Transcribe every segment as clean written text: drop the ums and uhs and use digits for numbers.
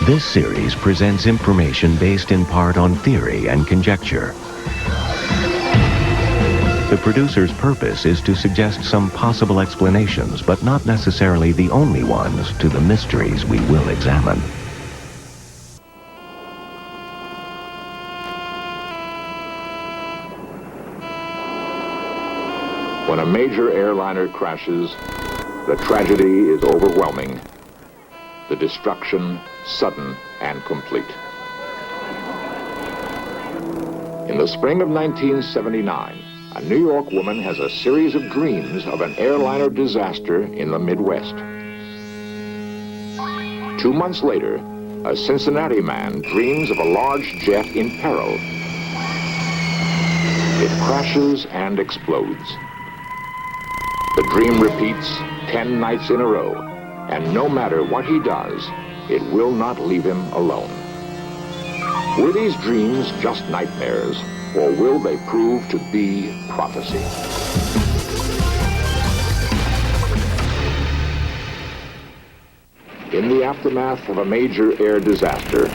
This series presents information based in part on theory and conjecture. The producer's purpose is to suggest some possible explanations, but not necessarily the only ones, to the mysteries we will examine. When a major airliner crashes, the tragedy is overwhelming. The destruction sudden and complete. In the spring of 1979, a New York woman has a series of dreams of an airliner disaster in the Midwest. 2 months later, a Cincinnati man dreams of a large jet in peril. It crashes and explodes. The dream repeats 10 nights in a row, and no matter what he does, it will not leave him alone. Were these dreams just nightmares, or will they prove to be prophecy? In the aftermath of a major air disaster,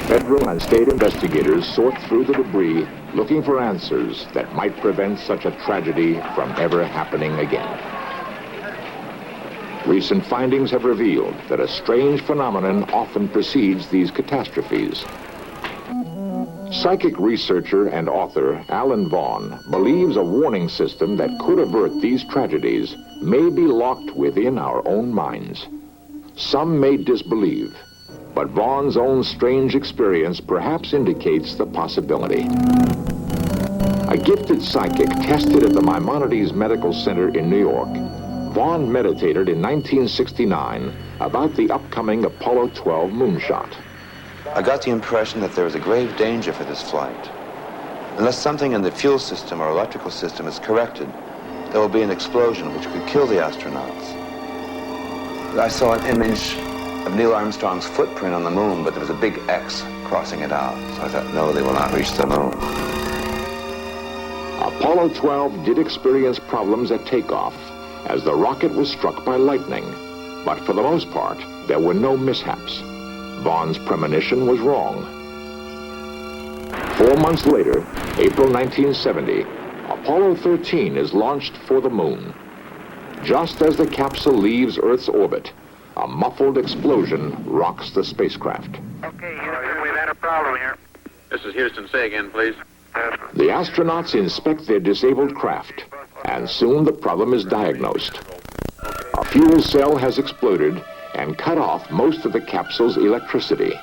federal and state investigators sort through the debris looking for answers that might prevent such a tragedy from ever happening again. Recent findings have revealed that a strange phenomenon often precedes these catastrophes. Psychic researcher and author Alan Vaughan believes a warning system that could avert these tragedies may be locked within our own minds. Some may disbelieve, but Vaughan's own strange experience perhaps indicates the possibility. A gifted psychic tested at the Maimonides Medical Center in New York, Vaughan meditated in 1969 about the upcoming Apollo 12 moonshot. I got the impression that there was a grave danger for this flight. Unless something in the fuel system or electrical system is corrected, there will be an explosion which could kill the astronauts. I saw an image of Neil Armstrong's footprint on the moon, but there was a big X crossing it out. So I thought, no, they will not reach the moon. Apollo 12 did experience problems at takeoff, as the rocket was struck by lightning. But for the most part, there were no mishaps. Vaughan's premonition was wrong. 4 months later, April 1970, Apollo 13 is launched for the moon. Just as the capsule leaves Earth's orbit, a muffled explosion rocks the spacecraft. Okay, Houston, we've had a problem here. This is Houston. Say again, please. The astronauts inspect their disabled craft, and soon the problem is diagnosed. A fuel cell has exploded and cut off most of the capsule's electricity.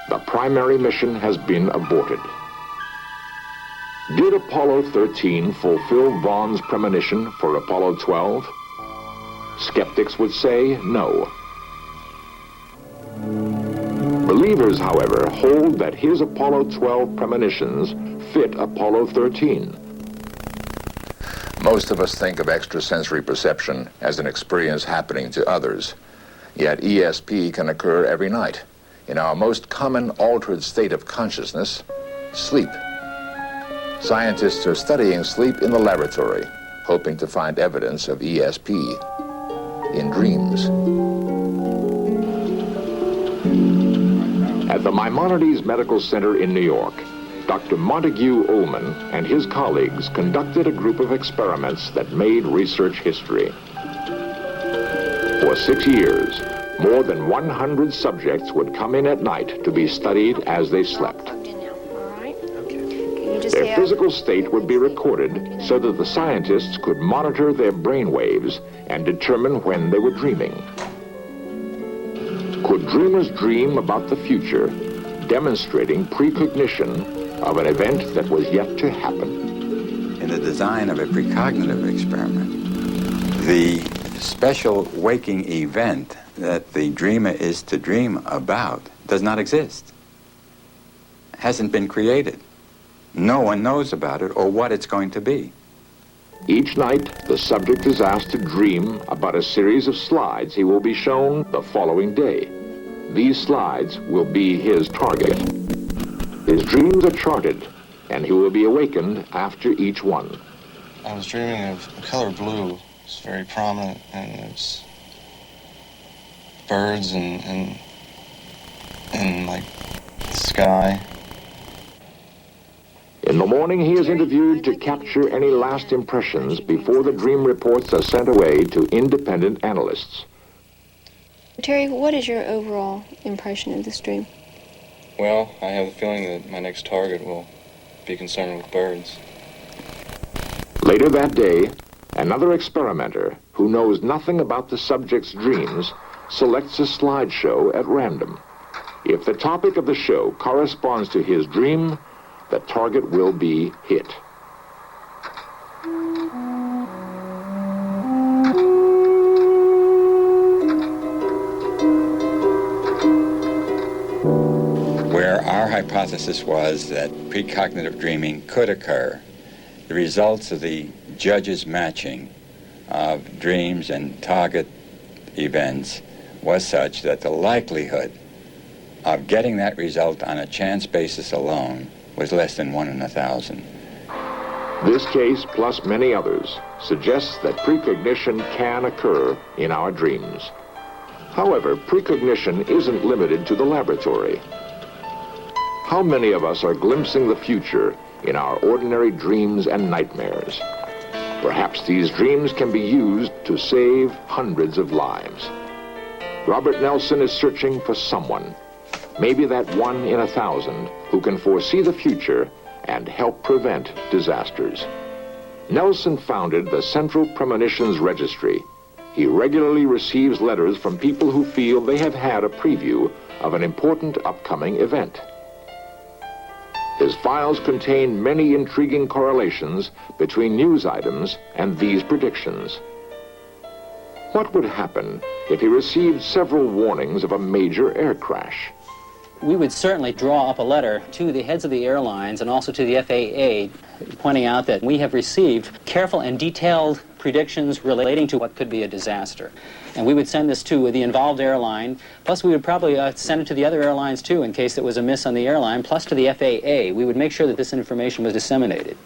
The primary mission has been aborted. Did Apollo 13 fulfill Vaughan's premonition for Apollo 12? Skeptics would say no. Believers, however, hold that his Apollo 12 premonitions fit Apollo 13. Most of us think of extrasensory perception as an experience happening to others. Yet ESP can occur every night in our most common altered state of consciousness, sleep. Scientists are studying sleep in the laboratory, hoping to find evidence of ESP in dreams. At the Maimonides Medical Center in New York, Dr. Montague Ullman and his colleagues conducted a group of experiments that made research history. For 6 years, more than 100 subjects would come in at night to be studied as they slept. Their physical state would be recorded so that the scientists could monitor their brain waves and determine when they were dreaming. Could dreamers dream about the future, demonstrating precognition of an event that was yet to happen? In the design of a precognitive experiment, the special waking event that the dreamer is to dream about does not exist. Hasn't been created. No one knows about it or what it's going to be. Each night, the subject is asked to dream about a series of slides he will be shown the following day. These slides will be his target. His dreams are charted, and he will be awakened after each one. I was dreaming of the color blue. It's very prominent, and it's birds and in, like, the sky. In the morning, he is interviewed to capture any last impressions before the dream reports are sent away to independent analysts. Terry, what is your overall impression of this dream? Well, I have the feeling that my next target will be concerned with birds. Later that day, another experimenter who knows nothing about the subject's dreams selects a slideshow at random. If the topic of the show corresponds to his dream, the target will be hit. Where our hypothesis was that precognitive dreaming could occur, the results of the judge's matching of dreams and target events was such that the likelihood of getting that result on a chance basis alone was less than 1 in 1,000. This case, plus many others, suggests that precognition can occur in our dreams. However, precognition isn't limited to the laboratory. How many of us are glimpsing the future in our ordinary dreams and nightmares? Perhaps these dreams can be used to save hundreds of lives. Robert Nelson is searching for someone, maybe that 1 in 1,000, who can foresee the future and help prevent disasters. Nelson founded the Central Premonitions Registry. He regularly receives letters from people who feel they have had a preview of an important upcoming event. His files contain many intriguing correlations between news items and these predictions. What would happen if he received several warnings of a major air crash? We would certainly draw up a letter to the heads of the airlines and also to the FAA pointing out that we have received careful and detailed predictions relating to what could be a disaster. And we would send this to the involved airline, plus we would probably send it to the other airlines too in case it was a miss on the airline, plus to the FAA. We would make sure that this information was disseminated.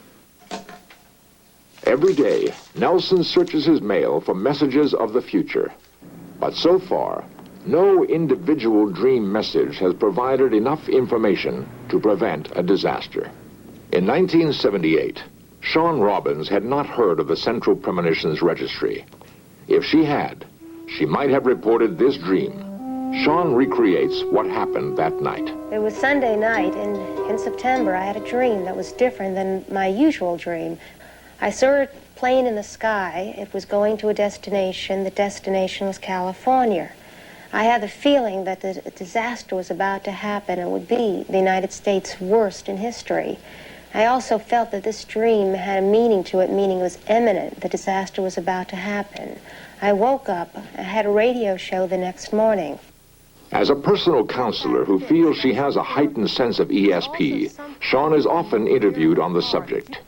Every day, Nelson searches his mail for messages of the future. But so far, no individual dream message has provided enough information to prevent a disaster. In 1978, Shawn Robbins had not heard of the Central Premonitions Registry. If she had, she might have reported this dream. Shawn recreates what happened that night. It was Sunday night, and in September I had a dream that was different than my usual dream. I saw a plane in the sky. It was going to a destination. The destination was California. I had the feeling that the disaster was about to happen and would be the United States' worst in history. I also felt that this dream had a meaning to it, meaning it was imminent. The disaster was about to happen. I woke up. I had a radio show the next morning. As a personal counselor who feels she has a heightened sense of ESP, Shawn is often interviewed on the subject.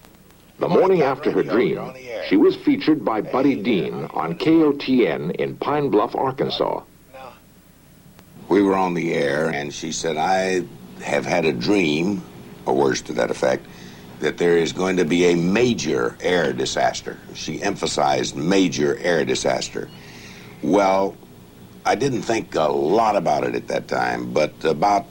The morning after her dream, she was featured by Buddy Dean on KOTN in Pine Bluff, Arkansas. We were on the air, and she said, I have had a dream, or words to that effect, that there is going to be a major air disaster. She emphasized major air disaster. Well, I didn't think a lot about it at that time, but about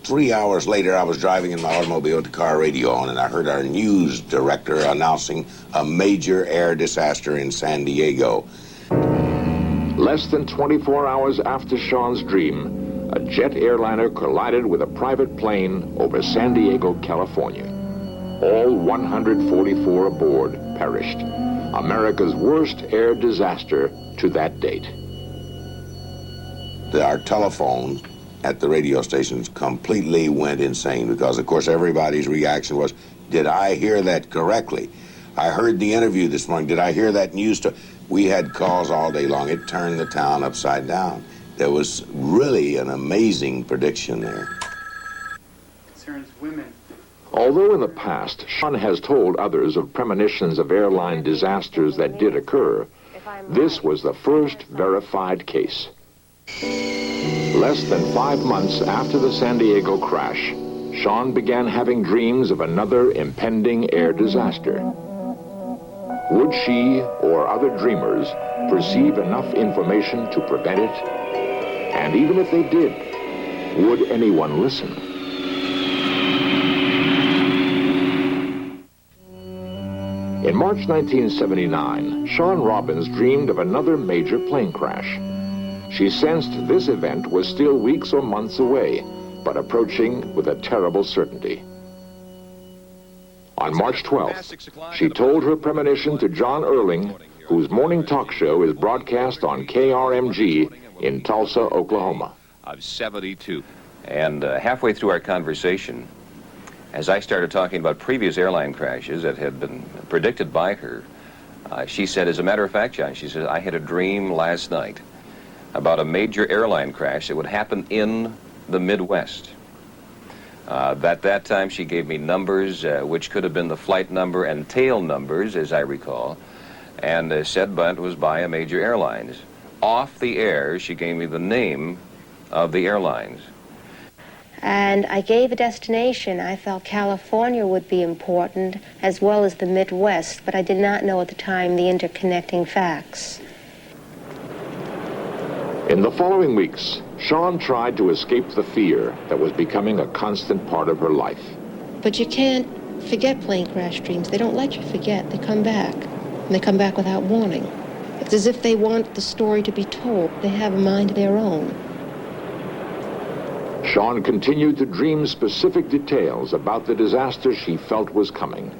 3 hours later, I was driving in my automobile with the car radio on, and I heard our news director announcing a major air disaster in San Diego. Less than 24 hours after Shawn's dream, a jet airliner collided with a private plane over San Diego, California. All 144 aboard perished. America's worst air disaster to that date. Our telephone at the radio stations completely went insane because, of course, everybody's reaction was, did I hear that correctly? I heard the interview this morning. Did I hear that news story? We had calls all day long. It turned the town upside down. There was really an amazing prediction there. Concerns women. Although in the past, Shawn has told others of premonitions of airline disasters that did occur, this was the first verified case. Less than 5 months after the San Diego crash, Shawn began having dreams of another impending air disaster. Would she or other dreamers perceive enough information to prevent it? And even if they did, Would anyone listen? In March 1979, Shawn Robbins dreamed of another major plane crash. She sensed this event was still weeks or months away, but approaching with a terrible certainty. On March 12th, she told her premonition to John Erling, whose morning talk show is broadcast on KRMG in Tulsa, Oklahoma. Of 72. And halfway through our conversation, as I started talking about previous airline crashes that had been predicted by her, she said, as a matter of fact, John, she said, I had a dream last night about a major airline crash that would happen in the Midwest. At that time, she gave me numbers, which could have been the flight number and tail numbers, as I recall, and said, but it was by a major airlines. Off the air, she gave me the name of the airlines. And I gave a destination. I felt California would be important, as well as the Midwest, but I did not know at the time the interconnecting facts. In the following weeks, Shawn tried to escape the fear that was becoming a constant part of her life. But you can't forget plane crash dreams. They don't let you forget. They come back, and they come back without warning. It's as if they want the story to be told. They have a mind of their own. Shawn continued to dream specific details about the disaster she felt was coming.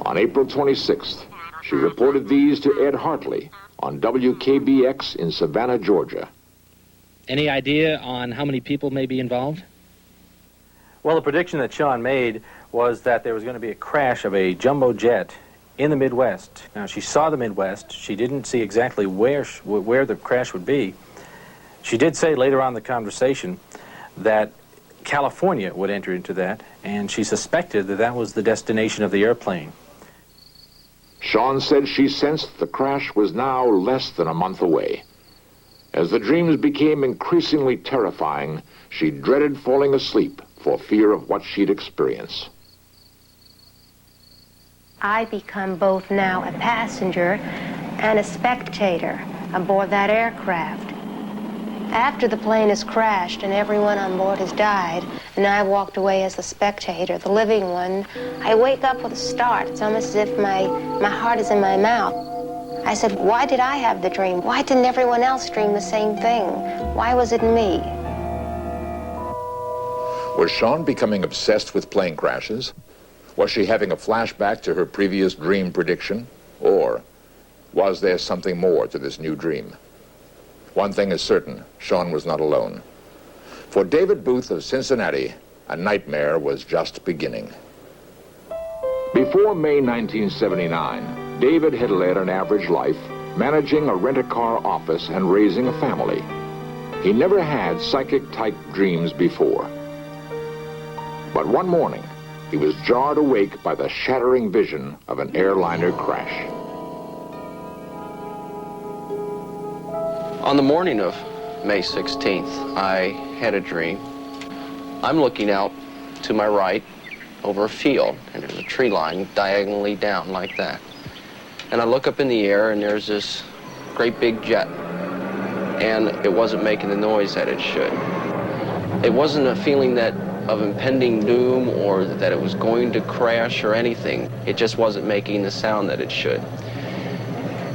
On April 26th, she reported these to Ed Hartley on WKBX in Savannah, Georgia. Any idea on how many people may be involved? Well, the prediction that Shawn made was that there was going to be a crash of a jumbo jet in the Midwest. Now, she saw the Midwest. She didn't see exactly where the crash would be. She did say later on in the conversation that California would enter into that, and she suspected that that was the destination of the airplane. Shawn said she sensed the crash was now less than a month away. As the dreams became increasingly terrifying, she dreaded falling asleep for fear of what she'd experience. I become both now a passenger and a spectator aboard that aircraft. After the plane has crashed and everyone on board has died, and I walked away as the spectator, the living one, I wake up with a start. It's almost as if my heart is in my mouth. I said, why did I have the dream? Why didn't everyone else dream the same thing? Why was it me? Was Shawn becoming obsessed with plane crashes? Was she having a flashback to her previous dream prediction? Or was there something more to this new dream? One thing is certain, Shawn was not alone. For David Booth of Cincinnati, a nightmare was just beginning. Before May 1979, David had led an average life, managing a rent-a-car office and raising a family. He never had psychic-type dreams before. But one morning, he was jarred awake by the shattering vision of an airliner crash. On the morning of May 16th, I had a dream. I'm looking out to my right over a field, and there's a tree line diagonally down like that. And I look up in the air, and there's this great big jet, and it wasn't making the noise that it should. It wasn't a feeling of impending doom or that it was going to crash or anything. It just wasn't making the sound that it should.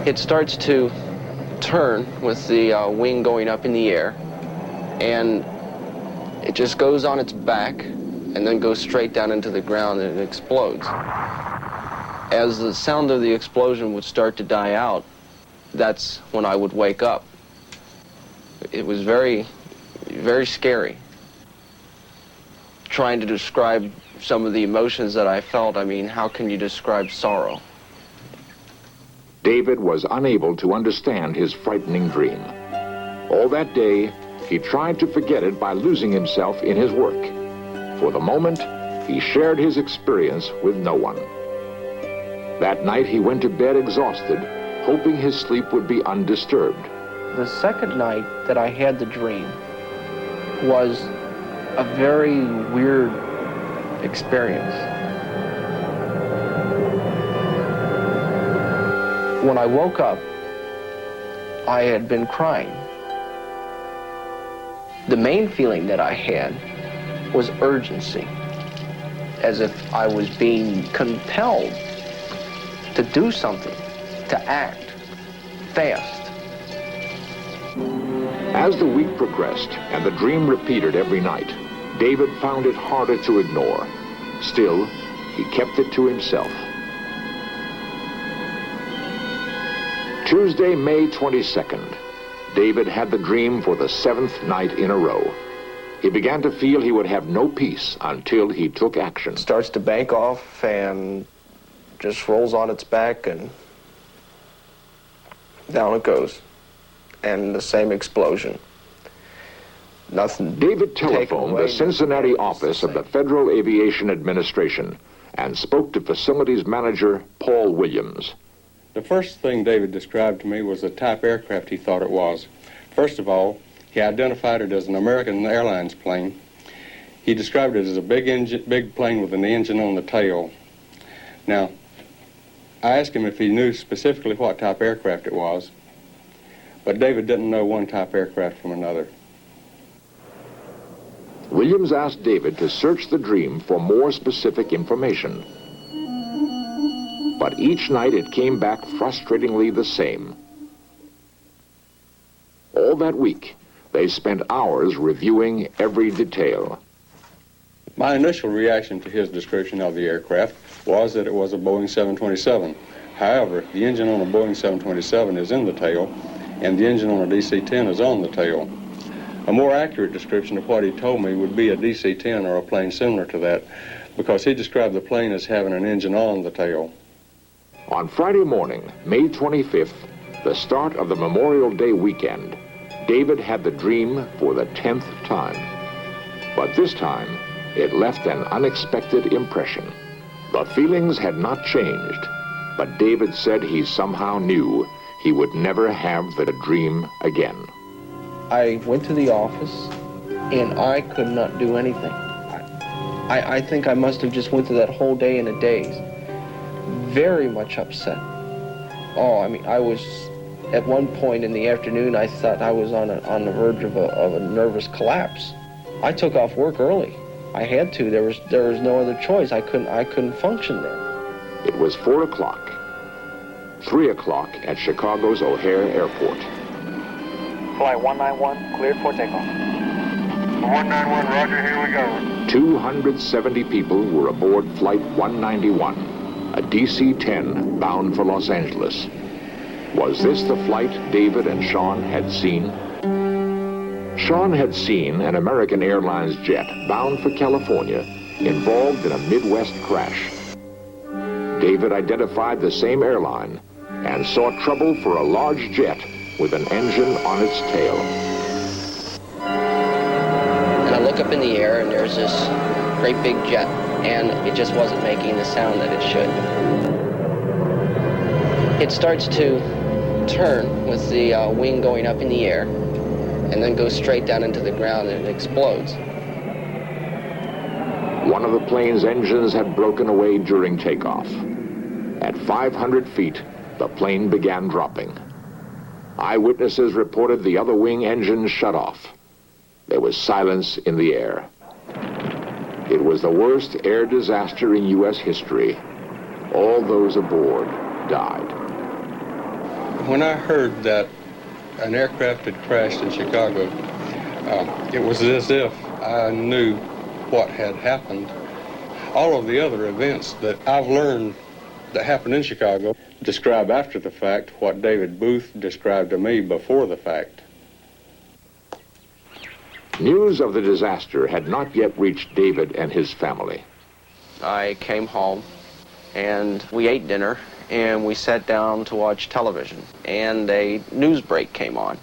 It starts to turn with the wing going up in the air, and it just goes on its back and then goes straight down into the ground and it explodes. As the sound of the explosion would start to die out, that's when I would wake up. It was very, very scary. Trying to describe some of the emotions that I felt, I mean, how can you describe sorrow? David was unable to understand his frightening dream. All that day, he tried to forget it by losing himself in his work. For the moment, he shared his experience with no one. That night, he went to bed exhausted, hoping his sleep would be undisturbed. The second night that I had the dream was a very weird experience. When I woke up, I had been crying. The main feeling that I had was urgency, as if I was being compelled to do something, to act fast. As the week progressed and the dream repeated every night, David found it harder to ignore. Still, he kept it to himself. Tuesday, May 22nd, David had the dream for the 7th night in a row. He began to feel he would have no peace until he took action. Starts to bank off and just rolls on its back and down it goes. And the same explosion. Nothing. David telephoned the Cincinnati office of the Federal Aviation Administration and spoke to facilities manager Paul Williams. The first thing David described to me was the type aircraft he thought it was. First of all, he identified it as an American Airlines plane. He described it as a big plane with an engine on the tail. Now, I asked him if he knew specifically what type aircraft it was, but David didn't know one type aircraft from another. Williams asked David to search the dream for more specific information. But each night it came back frustratingly the same. All that week, they spent hours reviewing every detail. My initial reaction to his description of the aircraft was that it was a Boeing 727. However, the engine on a Boeing 727 is in the tail, and the engine on a DC-10 is on the tail. A more accurate description of what he told me would be a DC-10 or a plane similar to that, because he described the plane as having an engine on the tail. On Friday morning, May 25th, the start of the Memorial Day weekend, David had the dream for the 10th time. But this time, it left an unexpected impression. The feelings had not changed, but David said he somehow knew he would never have the dream again. I went to the office, and I could not do anything. I think I must have just went through that whole day in a daze. Very much upset. Oh, I mean, I was, at one point in the afternoon, I thought I was on the verge of a nervous collapse. I took off work early. I had to. There was no other choice. I couldn't function there. It was 4 o'clock. 3 o'clock at Chicago's O'Hare Airport. Flight 191, cleared for takeoff. 191, roger, here we go. 270 people were aboard Flight 191, a DC-10 bound for Los Angeles. Was this the flight David and Sean had seen? Sean had seen an American Airlines jet bound for California involved in a Midwest crash. David identified the same airline and saw trouble for a large jet with an engine on its tail. And I look up in the air, and there's this great big jet, and it just wasn't making the sound that it should. It starts to turn with the wing going up in the air, and then goes straight down into the ground, and it explodes. One of the plane's engines had broken away during takeoff. At 500 feet, the plane began dropping. Eyewitnesses reported the other wing engine shut off. There was silence in the air. It was the worst air disaster in U.S. history. All those aboard died. When I heard that an aircraft had crashed in Chicago, it was as if I knew what had happened. All of the other events that I've learned that happened in Chicago describe after the fact what David Booth described to me before the fact. News of the disaster had not yet reached David and his family. I came home, and we ate dinner, and we sat down to watch television, and a news break came on.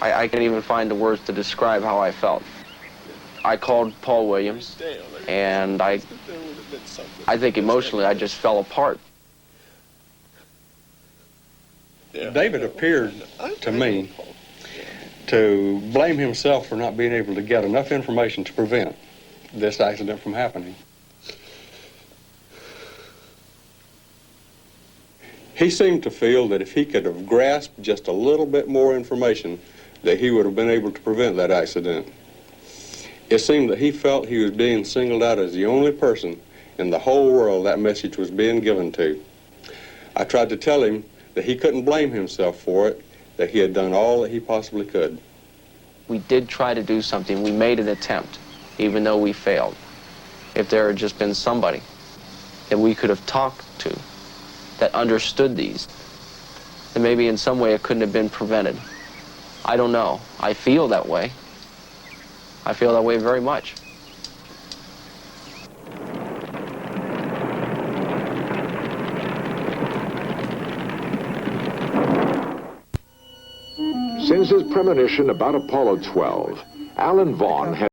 I can't even find the words to describe how I felt. I called Paul Williams, and I think emotionally I just fell apart. David appeared to me to blame himself for not being able to get enough information to prevent this accident from happening. He seemed to feel that if he could have grasped just a little bit more information, that he would have been able to prevent that accident. It seemed that he felt he was being singled out as the only person in the whole world that message was being given to. I tried to tell him that he couldn't blame himself for it, that he had done all that he possibly could. We did try to do something. We made an attempt, even though we failed. If there had just been somebody that we could have talked to that understood these, then maybe in some way it couldn't have been prevented. I don't know. I feel that way. I feel that way very much. Since his premonition about Apollo 12, Alan Vaughn had